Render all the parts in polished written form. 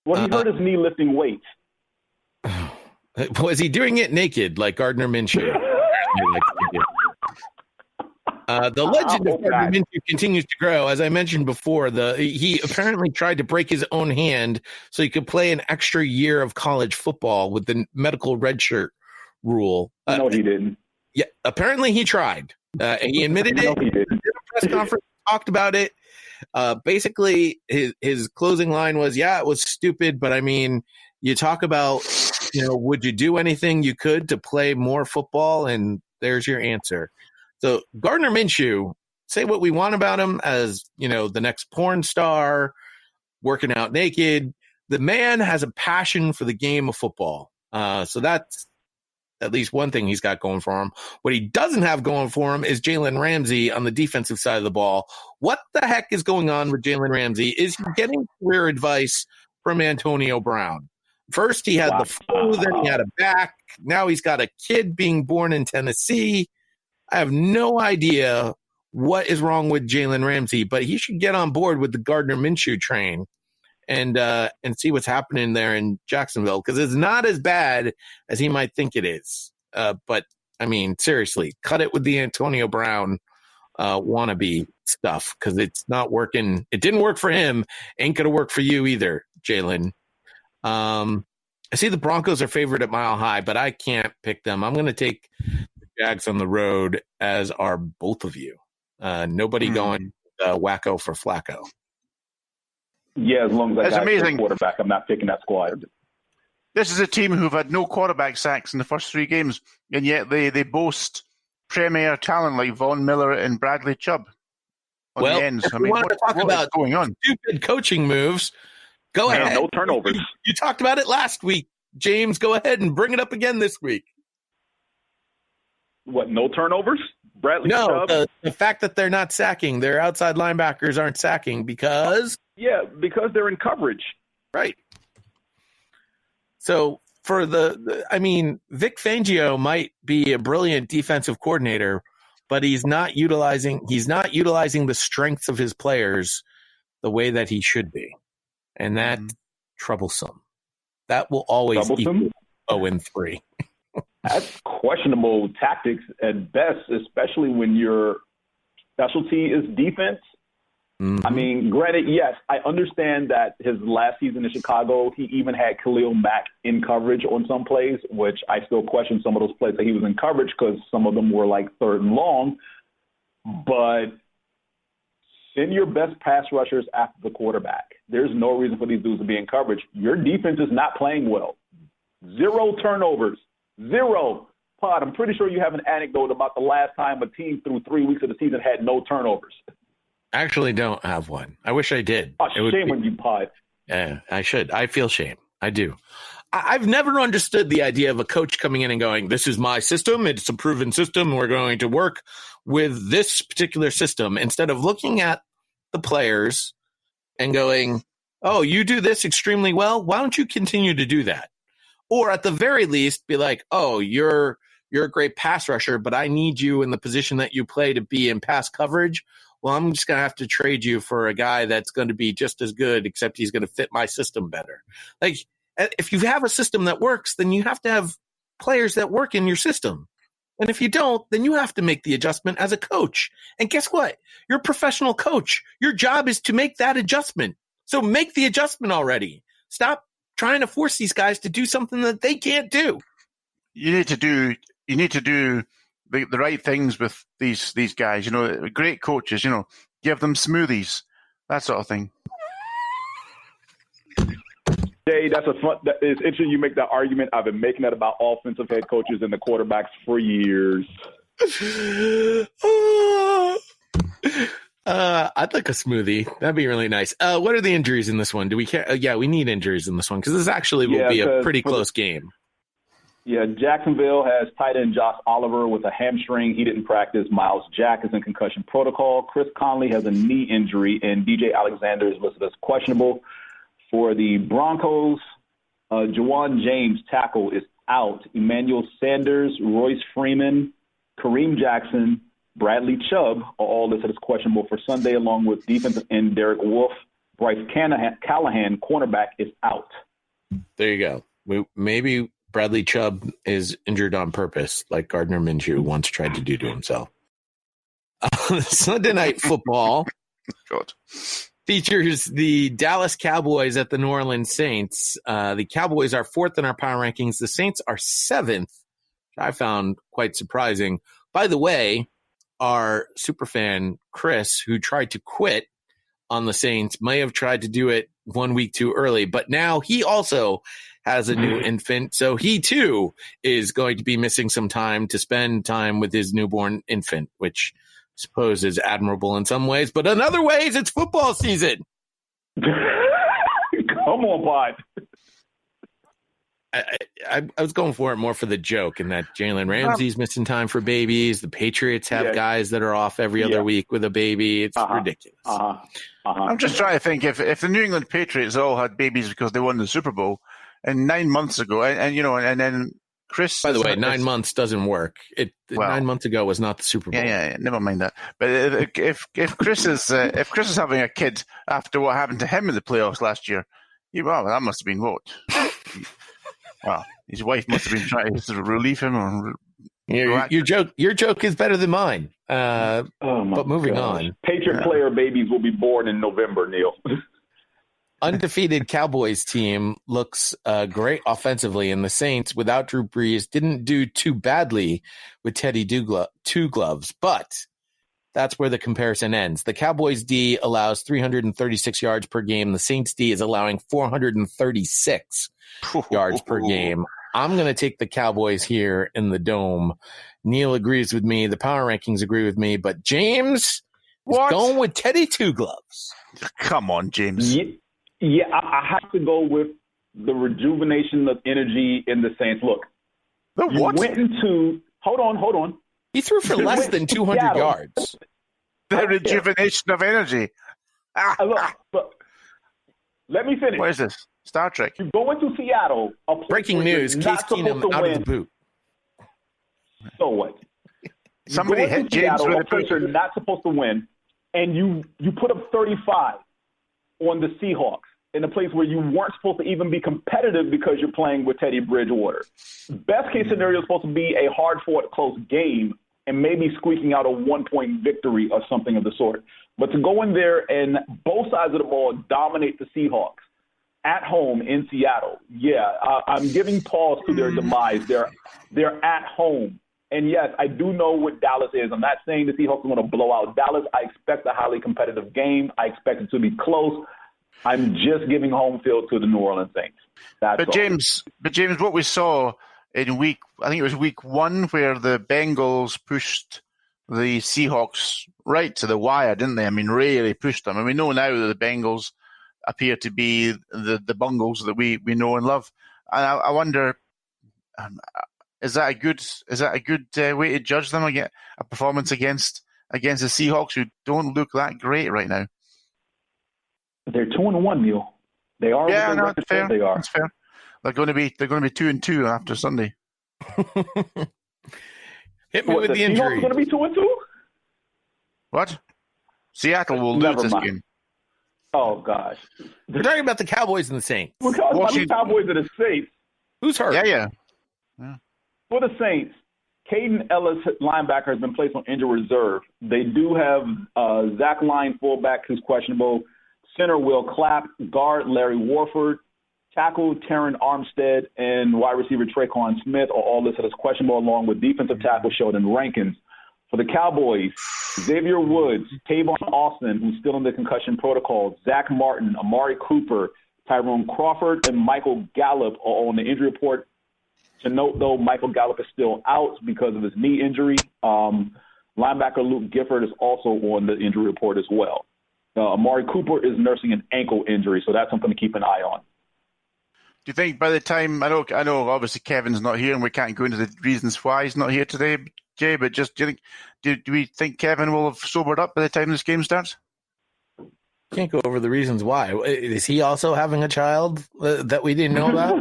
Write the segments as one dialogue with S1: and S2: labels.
S1: Well, he hurt his knee lifting weights.
S2: Was he doing it naked like Gardner Minshew? The legend of Gardner Minshew continues to grow. As I mentioned before, he apparently tried to break his own hand so he could play an extra year of college football with the medical redshirt rule.
S1: No, he didn't.
S2: Yeah, apparently he tried. He admitted it.
S1: No, he didn't.
S2: In a press conference, talked about it. Basically, his closing line was, "Yeah, it was stupid, but I mean, you talk about, would you do anything you could to play more football?" And there's your answer. So Gardner Minshew, say what we want about him as, the next porn star, working out naked. The man has a passion for the game of football. So that's at least one thing he's got going for him. What he doesn't have going for him is Jalen Ramsey on the defensive side of the ball. What the heck is going on with Jalen Ramsey? Is he getting clear advice from Antonio Brown? First, he had the flu, then he had a back. Now he's got a kid being born in Tennessee. I have no idea what is wrong with Jalen Ramsey, but he should get on board with the Gardner Minshew train and see what's happening there in Jacksonville, because it's not as bad as he might think it is. But, I mean, seriously, cut it with the Antonio Brown wannabe stuff, because it's not working. It didn't work for him. Ain't going to work for you either, Jalen. I see the Broncos are favored at Mile High, but I can't pick them. I'm going to take the Jags on the road, as are both of you. Nobody going wacko for Flacco.
S1: Yeah, as long as I got
S3: amazing.
S1: a quarterback, I'm not picking that squad.
S3: This is a team who've had no quarterback sacks in the first 3 games, and yet they boast premier talent like Von Miller and Bradley Chubb on the ends.
S2: If we want to talk about
S3: going on?
S2: Stupid coaching moves, go ahead.
S1: No turnovers.
S2: You talked about it last week, James. Go ahead and bring it up again this week.
S1: What, no turnovers? Bradley
S2: No,
S1: Chubb?
S2: the fact that they're not sacking, their outside linebackers aren't sacking because...
S1: Yeah, because they're in coverage.
S2: Right. So for Vic Fangio might be a brilliant defensive coordinator, but he's not utilizing the strengths of his players the way that he should be. And that's troublesome. That will always equal 0-3.
S1: That's questionable tactics at best, especially when your specialty is defense. Mm-hmm. I mean, granted, yes, I understand that his last season in Chicago, he even had Khalil Mack in coverage on some plays, which I still question some of those plays that he was in coverage because some of them were like 3rd and long. But send your best pass rushers after the quarterback. There's no reason for these dudes to be in coverage. Your defense is not playing well. 0 turnovers. 0. Pod, I'm pretty sure you have an anecdote about the last time a team through 3 weeks of the season had no turnovers.
S2: I actually don't have one. I wish I did.
S1: Oh, shame on you, Pod.
S2: Yeah, I should. I feel shame. I do. I've never understood the idea of a coach coming in and going, this is my system. It's a proven system. We're going to work with this particular system, instead of looking at the players and going, oh, you do this extremely well. Why don't you continue to do that? Or at the very least, be like, oh, you're a great pass rusher, but I need you in the position that you play to be in pass coverage. Well, I'm just going to have to trade you for a guy that's going to be just as good, except he's going to fit my system better. Like, if you have a system that works, then you have to have players that work in your system. And if you don't, then you have to make the adjustment as a coach. And guess what? You're a professional coach. Your job is to make that adjustment. So make the adjustment already. Stop trying to force these guys to do something that they can't do.
S3: You need to do the right things with these guys. Great coaches, give them smoothies, that sort of thing.
S1: Jay, it's interesting you make that argument. I've been making that about offensive head coaches and the quarterbacks for years.
S2: I'd like a smoothie. That'd be really nice. What are the injuries in this one? Do we care? Yeah, we need injuries in this one because this actually will be a pretty close game.
S1: Yeah, Jacksonville has tight end Josh Oliver with a hamstring. He didn't practice. Miles Jack is in concussion protocol. Chris Conley has a knee injury, and DJ Alexander is listed as questionable. For the Broncos, Jawan James, tackle, is out. Emmanuel Sanders, Royce Freeman, Kareem Jackson, Bradley Chubb are all listed as questionable for Sunday, along with defensive end Derek Wolfe, Bryce Callahan, cornerback, is out.
S2: There you go. Maybe Bradley Chubb is injured on purpose, like Gardner Minshew once tried to do to himself. Sunday Night Football
S3: God.
S2: features the Dallas Cowboys at the New Orleans Saints. The Cowboys are 4th in our power rankings. The Saints are 7th, which I found quite surprising. By the way, our superfan Chris, who tried to quit on the Saints, may have tried to do it 1 week too early, but now he also has a new infant, so he too is going to be missing some time to spend time with his newborn infant, which I suppose is admirable in some ways, but in other ways, it's football season.
S1: Come on, Bud.
S2: I was going for it more for the joke, and that Jalen Ramsey's missing time for babies. The Patriots have guys that are off every other week with a baby. It's ridiculous.
S3: I'm just trying to think if the New England Patriots all had babies because they won the Super Bowl, and 9 months ago, and then Chris.
S2: By the way, 9 months doesn't work. 9 months ago was not the Super Bowl.
S3: Yeah, never mind that. But if Chris is having a kid after what happened to him in the playoffs last year, that must have been what. Well, his wife must have been trying to sort of relieve him. Or
S2: your joke is better than mine. But moving on.
S1: Patriot player babies will be born in November, Neil.
S2: Undefeated Cowboys team looks great offensively, and the Saints, without Drew Brees, didn't do too badly with Teddy Two Gloves, but that's where the comparison ends. The Cowboys D allows 336 yards per game. The Saints D is allowing 436 yards per game. I'm going to take the Cowboys here in the Dome. Neil agrees with me. The power rankings agree with me, but James is going with Teddy Two Gloves.
S3: Come on, James.
S1: Yeah, I have to go with the rejuvenation of energy in the Saints. Look,
S3: what?
S1: Hold on.
S2: He threw for less than 200 yards.
S3: The rejuvenation of energy.
S1: Look, let me finish.
S3: What is this? Star Trek.
S1: You go into Seattle.
S2: Breaking news, Case Keenum out of the boot.
S1: So what?
S3: Somebody hit James with a
S1: place you're not supposed to win, and you put up 35 on the Seahawks in a place where you weren't supposed to even be competitive because you're playing with Teddy Bridgewater. Best case scenario is supposed to be a hard-fought, close game and maybe squeaking out a 1-point victory or something of the sort. But to go in there and both sides of the ball dominate the Seahawks at home in Seattle, I'm giving pause to their demise. They're at home. And, yes, I do know what Dallas is. I'm not saying the Seahawks are going to blow out Dallas. I expect a highly competitive game. I expect it to be close. I'm just giving home field to the New Orleans Saints. But
S3: James, what we saw in week 1 where the Bengals pushed the Seahawks right to the wire, didn't they? I mean, really pushed them. And we know now that the Bengals appear to be the Bungles that we know and love. And I wonder, is that a good way to judge them? A performance against the Seahawks, who don't look that great right now.
S1: They're 2-1, Neil. They are.
S3: Yeah, no, that's fair.
S1: They are.
S3: That's fair. They're going to be 2-2 after Sunday.
S2: Hit me with the injury.
S1: Seahawks going to be 2-2?
S3: What? Seattle will lose this game.
S1: Oh gosh.
S2: We're talking about the Cowboys and the Saints.
S1: We're talking about the Cowboys and the Saints.
S2: Who's hurt?
S3: Yeah.
S1: For the Saints, Caden Ellis, linebacker, has been placed on injured reserve. They do have Zach Line, fullback, who's questionable. Center Will Clapp, guard Larry Warford, tackle Taron Armstead, and wide receiver Traquan Smith are all listed as questionable, along with defensive tackle Sheldon Rankins. For the Cowboys, Xavier Woods, Tavon Austin, who's still in the concussion protocol, Zach Martin, Amari Cooper, Tyrone Crawford, and Michael Gallup are on the injury report. To note, though, Michael Gallup is still out because of his knee injury. Linebacker Luke Gifford is also on the injury report as well. Amari Cooper is nursing an ankle injury, so that's something to keep an eye on.
S3: Do you think by the time, I know obviously Kevin's not here and we can't go into the reasons why he's not here today, Jay, but just do we think Kevin will have sobered up by the time this game starts?
S2: Can't go over the reasons why. Is he also having a child that we didn't know about?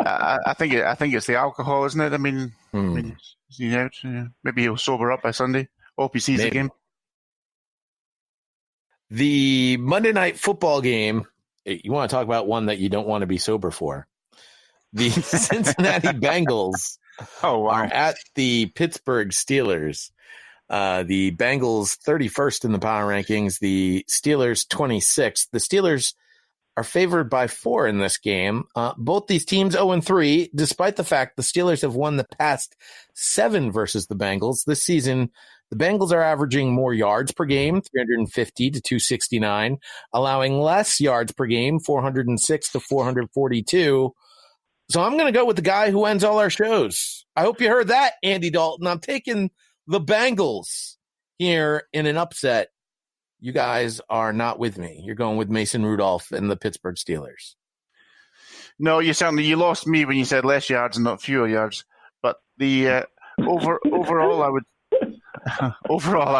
S3: I think it's the alcohol, isn't it? I mean, is he out? Maybe he'll sober up by Sunday. Hope he sees the game.
S2: The Monday Night Football game, you want to talk about one that you don't want to be sober for. The Cincinnati Bengals are at the Pittsburgh Steelers. The Bengals 31st in the power rankings, the Steelers 26th. The Steelers are favored by 4 in this game. Both these teams 0-3, despite the fact the Steelers have won the past 7 versus the Bengals. This season, the Bengals are averaging more yards per game, 350 to 269, allowing less yards per game, 406 to 442. So I'm going to go with the guy who ends all our shows. I hope you heard that, Andy Dalton. I'm taking the Bengals here in an upset. You guys are not with me. You're going with Mason Rudolph and the Pittsburgh Steelers.
S3: No, you lost me when you said less yards and not fewer yards. But the overall, I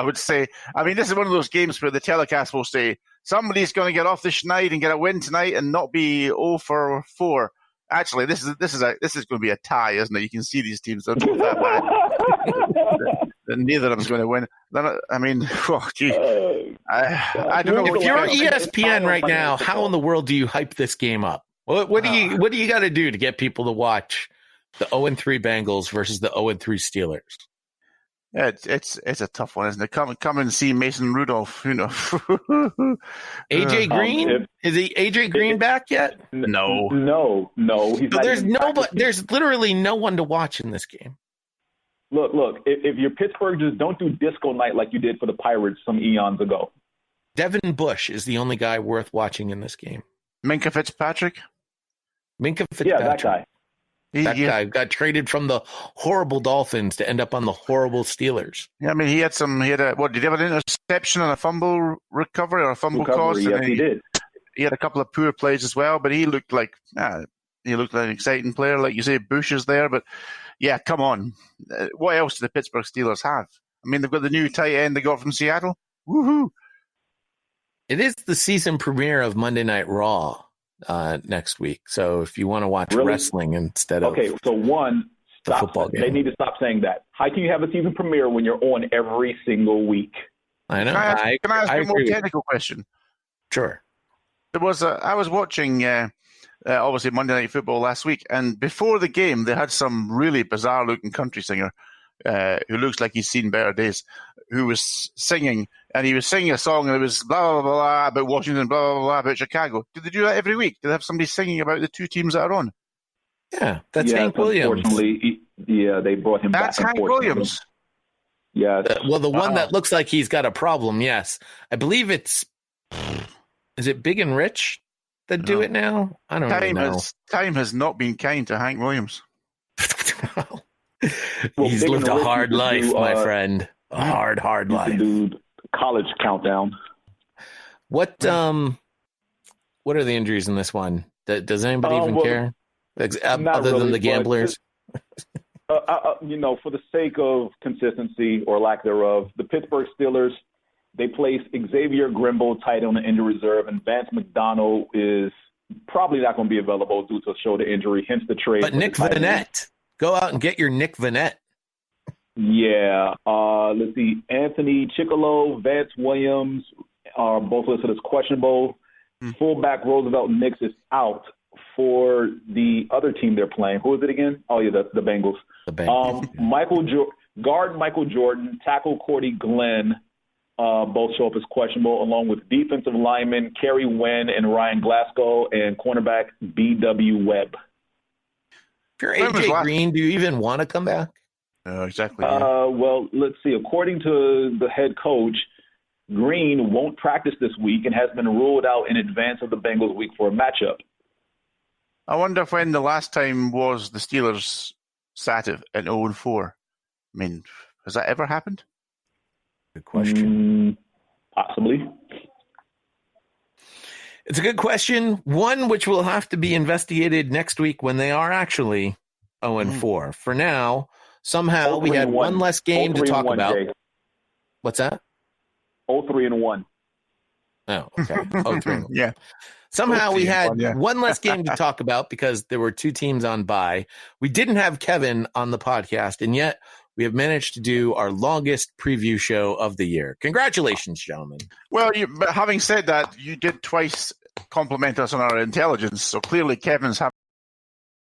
S3: would say, I mean, this is one of those games where the telecast will say somebody's going to get off the schneid and get a win tonight and not be 0 for 4. Actually, this is going to be a tie, isn't it? You can see these teams are both that bad. Neither of them's going to win. I mean, I don't know.
S2: If you're ESPN right now, how in the world do you hype this game up? What do you got to do to get people to watch the 0-3 Bengals versus the 0-3 Steelers?
S3: Yeah, it's a tough one, isn't it? Come and see Mason Rudolph. You know,
S2: AJ Green, is he AJ Green back yet?
S3: No.
S2: There's literally no one to watch in this game.
S1: Look, if you're Pittsburgh, just don't do disco night like you did for the Pirates some eons ago.
S2: Devin Bush is the only guy worth watching in this game.
S3: Minkah Fitzpatrick?
S1: Yeah, that guy.
S2: That guy got traded from the horrible Dolphins to end up on the horrible Steelers.
S3: Yeah, I mean, did he have an interception and a fumble recovery or a fumble cause?
S1: Yes, he did.
S3: He had a couple of poor plays as well, but he looked like an exciting player. Like you say, Bush is there, but yeah, come on. What else do the Pittsburgh Steelers have? I mean, they've got the new tight end they got from Seattle. Woohoo! It
S2: is the season premiere of Monday Night Raw next week. So if you want to watch wrestling instead of
S1: the football game. They need to stop saying that. How can you have a season premiere when you're on every single week?
S2: I know.
S3: Can I ask you a more technical question?
S2: Sure.
S3: I was watching obviously Monday Night Football last week, and before the game they had some really bizarre looking country singer who looks like he's seen better days, who was singing, and he was singing a song and it was blah blah blah, blah about Washington, blah blah blah about Chicago. Do they do that every week? Do they have somebody singing about the two teams that are on?
S2: Yeah, that's Hank Williams.
S1: Unfortunately, they brought him back.
S3: That's Hank Williams.
S1: Yeah.
S2: Well, the one that looks like he's got a problem, yes. I believe is it Big and Rich that do it now? I don't know.
S3: Time has not been kind to Hank Williams.
S2: He's lived a hard life, my friend. A hard life.
S1: Do college countdown.
S2: What are the injuries in this one? Does anybody even care? Other than the gamblers?
S1: For the sake of consistency or lack thereof, the Pittsburgh Steelers, they placed Xavier Grimble tight on the injury reserve, and Vance McDonald is probably not going to be available due to a shoulder injury, hence the trade.
S2: But Nick Vannett. Go out and get your Nick Vannett.
S1: Yeah. Let's see. Anthony Chickalo, Vance Williams are both listed as questionable. Fullback Roosevelt Nix is out for the other team they're playing. Who is it again? Oh, yeah, the Bengals.
S2: The Bengals.
S1: Guard Michael Jordan, tackle Cordy Glenn, both show up as questionable, along with defensive linemen Kerry Wynn and Ryan Glasgow and cornerback B.W. Webb.
S2: If you're AJ Green, do you even want to come back?
S3: Exactly.
S1: Well, let's see. According to the head coach, Green won't practice this week and has been ruled out in advance of the Bengals week for a matchup.
S3: I wonder when the last time was the Steelers sat at 0-4. I mean, has that ever happened?
S2: Good question.
S1: Possibly.
S2: It's a good question. One which will have to be investigated next week when they are actually 0-4. For now, somehow we had one less game to talk about. Jay. What's that?
S1: 0-3-1.
S2: Oh, okay. 0-3.
S3: Yeah.
S2: Somehow we had one less game to talk about because there were two teams on bye. We didn't have Kevin on the podcast, and yet we have managed to do our longest preview show of the year. Congratulations, gentlemen.
S3: Well, but having said that, you did twice compliment us on our intelligence, so clearly Kevin's having